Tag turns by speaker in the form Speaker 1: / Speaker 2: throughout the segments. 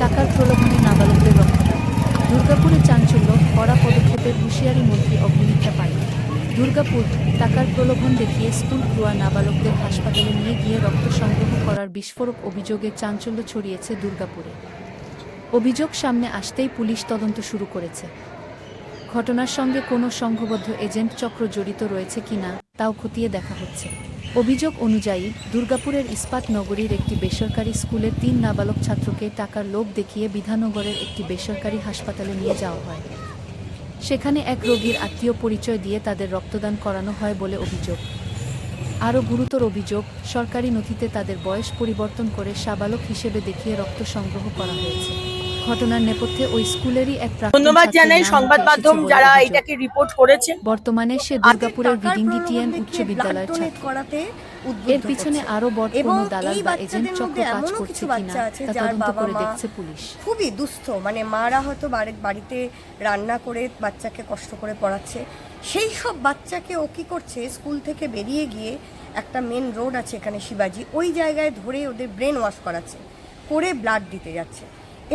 Speaker 1: টাকার প্রলোভনে নাবালকদের রক্তদান। দুর্গাপুরে চাঞ্চল্য, কড়া পদক্ষেপের হুঁশিয়ারি মন্ত্রী অগ্নিমিত্রা পাল। দুর্গাপুর, টাকার প্রলোভন দেখিয়ে স্কুল ভুয়া নাবালকদের হাসপাতালে নিয়ে গিয়ে রক্ত সংগ্রহ করার বিস্ফোরক অভিযোগে চাঞ্চল্য ছড়িয়েছে দুর্গাপুরে। অভিযোগ সামনে আসতেই পুলিশ তদন্ত শুরু করেছে। ঘটনার সঙ্গে কোনো সংঘবদ্ধ এজেন্ট চক্র জড়িত রয়েছে কিনা তাও খতিয়ে দেখা হচ্ছে। অভিযোগ অনুযায়ী, দুর্গাপুরের ইস্পাত নগরীর একটি বেসরকারি স্কুলের ৩ নাবালক ছাত্রকে টাকার লোভ দেখিয়ে বিধাননগরের একটি বেসরকারি হাসপাতালে নিয়ে যাওয়া হয়। সেখানে এক রোগীর আত্মীয় পরিচয় দিয়ে তাদের রক্তদান করানো হয় বলে অভিযোগ। আরও গুরুতর অভিযোগ, সরকারি নথিতে তাদের বয়স পরিবর্তন করে সাবালক হিসেবে দেখিয়ে রক্ত সংগ্রহ করা হয়েছে। ঘটনার নেপথ্যে ওই স্কুলেরই এক প্রাক্তন
Speaker 2: ধন্যবাদ
Speaker 1: ছাত্রের
Speaker 2: জানাই
Speaker 1: নাম
Speaker 2: সংবাদ
Speaker 1: উঠে এসেছে
Speaker 2: মাধ্যম
Speaker 1: বলে
Speaker 2: যারা
Speaker 1: অভিযোগ।
Speaker 2: এটাকে রিপোর্ট করেছেন।
Speaker 1: বর্তমানে সে দুর্গাপুরের বিডিংডিটিএন উচ্চ বিদ্যালয়ের ছাত্র। এর পিছনে আরও বড় কোনো দালাল বা এজেন্ট চক্র কাজ করছে কিনা তা তদন্ত করে দেখছে পুলিশ।
Speaker 3: খুবই দুস্থ, মানে মারা হয়তো বাড়িতে রান্না করে বাচ্চাকে কষ্ট করে পড়াচ্ছে, সেই সব বাচ্চাকে ও কী করছে, স্কুল থেকে বেরিয়ে গিয়ে একটা মেন রোড আছে এখানে শিবাজি, ওই জায়গায় ধরে ওদের ব্রেন ওয়াশ করাচ্ছে, করে ব্লাড দিতে যাচ্ছে।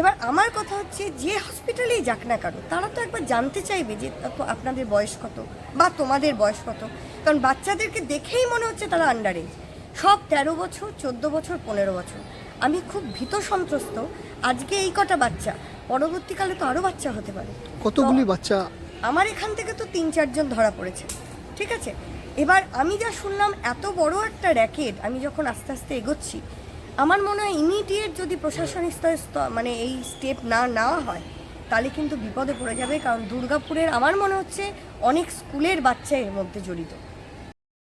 Speaker 3: এবার আমার কথা হচ্ছে, যে হসপিটালেই যাক না কারো, তারা তো একবার জানতে চাইবে যে আপনাদের বয়স কত বা তোমাদের বয়স কত, কারণ বাচ্চাদেরকে দেখেই মনে হচ্ছে তারা আন্ডার এজ, সব 13 বছর, 14 বছর, 15 বছর। আমি খুব ভীত সন্ত্রস্ত। আজকে এই কটা বাচ্চা, পরবর্তীকালে তো আরও বাচ্চা হতে পারে।
Speaker 4: কতগুলি বাচ্চা?
Speaker 3: আমার এখান থেকে তো 3-4 জন ধরা পড়েছে, ঠিক আছে। এবার আমি যা শুনলাম, এত বড় একটা র্যাকেট, আমি যখন আস্তে আস্তে এগোচ্ছি, আমার মনে হয় ইমিডিয়েট যদি প্রশাসনিক স্তরে মানে এই স্টেপ না নেওয়া হয়, তাহলে কিন্তু বিপদে পড়ে যাবে। কারণ দুর্গাপুরের আমার মনে হচ্ছে অনেক স্কুলের বাচ্চা এর মধ্যে জড়িত।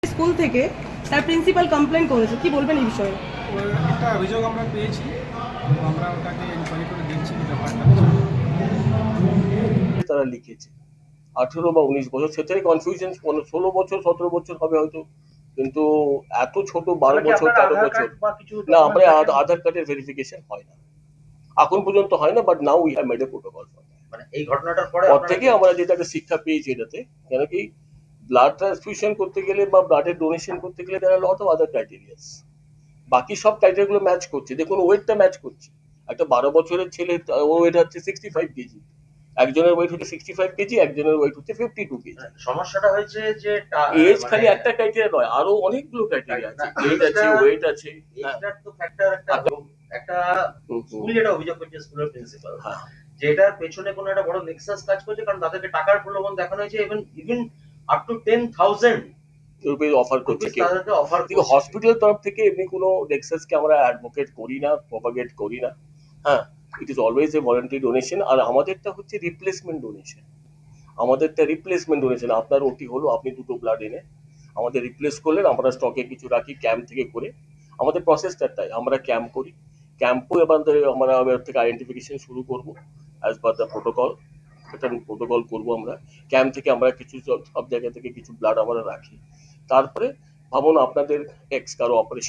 Speaker 2: স্কুল থেকে তার প্রিন্সিপাল কমপ্লেন করেছে, কি বলবেন এই বিষয়ে?
Speaker 5: একটা অভিযোগ আমরা পেয়েছি, আমরা ওটাকে ইনকোয়ারি করে দেখছি ব্যাপারটা।
Speaker 6: তারা লিখেছে 18 বা 19 বছর, সেটাই কনফিউশন। 16 বছর 17 বছর হবে হয়তো, কিন্তু এত ছোট 12 বছর 13 বছর না। আমরা আধার কার্ডের ভেরিফিকেশন হয় না এখন পর্যন্ত, হয় না। But now we have made a protocol,
Speaker 7: মানে এই ঘটনাটার পর
Speaker 6: থেকে আমরা যেটাকে শিক্ষা পেয়েছি এটাতে, কেন কি ব্লাড ট্রান্সফিউশন করতে গেলে বা ব্লাডের ডোনেশন করতে গেলে দেয়ার আর লট অফ আদার ক্রাইটেরিয়াস। বাকি সব ক্রাইটেরিয়া গুলো ম্যাচ করছে। দেখুন, ওয়েটটা ম্যাচ করছে। একটা 12 বছরের ছেলে ওয়েট হচ্ছে 65 কেজি, একজনের ওয়েট হচ্ছে 65 কেজি, একজনের ওয়েট হচ্ছে 52 কেজি।
Speaker 7: সমস্যাটা হয়েছে যে
Speaker 6: এজ খালি একটা ক্রাইটেরিয়া নয়, আরো অনেকগুলো ক্রাইটেরিয়া আছে। এজ আছে, ওয়েট আছে,
Speaker 7: এজটার তো ফ্যাক্টর একটা স্কুল যেটা অভিযোগ করছে স্কুলের প্রিন্সিপাল, যেটার পেছনে কোনো একটা বড় নেক্সাস কাজ করছে, কারণ তাদেরকে টাকার প্রলোভন দেখানো হয়েছে। Even up to 10,000
Speaker 6: rupees offer করছে কেউ।
Speaker 7: তাদেরকে অফার
Speaker 6: কিন্তু হসপিটালের তরফ থেকে এমনি কোনো নেক্সাসকে আমরা অ্যাডভোকেট করি না, প্রপাগেট করি না। হ্যাঁ, it is always a voluntary donation. আর আমাদেরটা হচ্ছে রিপ্লেসমেন্ট ডোনেশন। আমাদেরটা রিপ্লেসমেন্ট ডোনেশন। আপনার ওটি হলো, আপনি দুটো ব্লাড এনে আমাদের রিপ্লেস করলেন, আমরা স্টকে কিছু রাখি ক্যাম্প থেকে করে। আমাদের প্রসেসটা তাই, আমরা ক্যাম্প করি। ক্যাম্পও এবার আমরা এবার থেকে আইডেন্টিফিকেশন শুরু করবো অ্যাজ পার দ্য প্রোটোকল। একটা প্রোটোকল করবো আমরা। ক্যাম্প থেকে আমরা কিছু সব জায়গা থেকে কিছু ব্লাড আমরা রাখি। তারপরে ভাবুন, আপনাদের এক্স কারো অপারেশন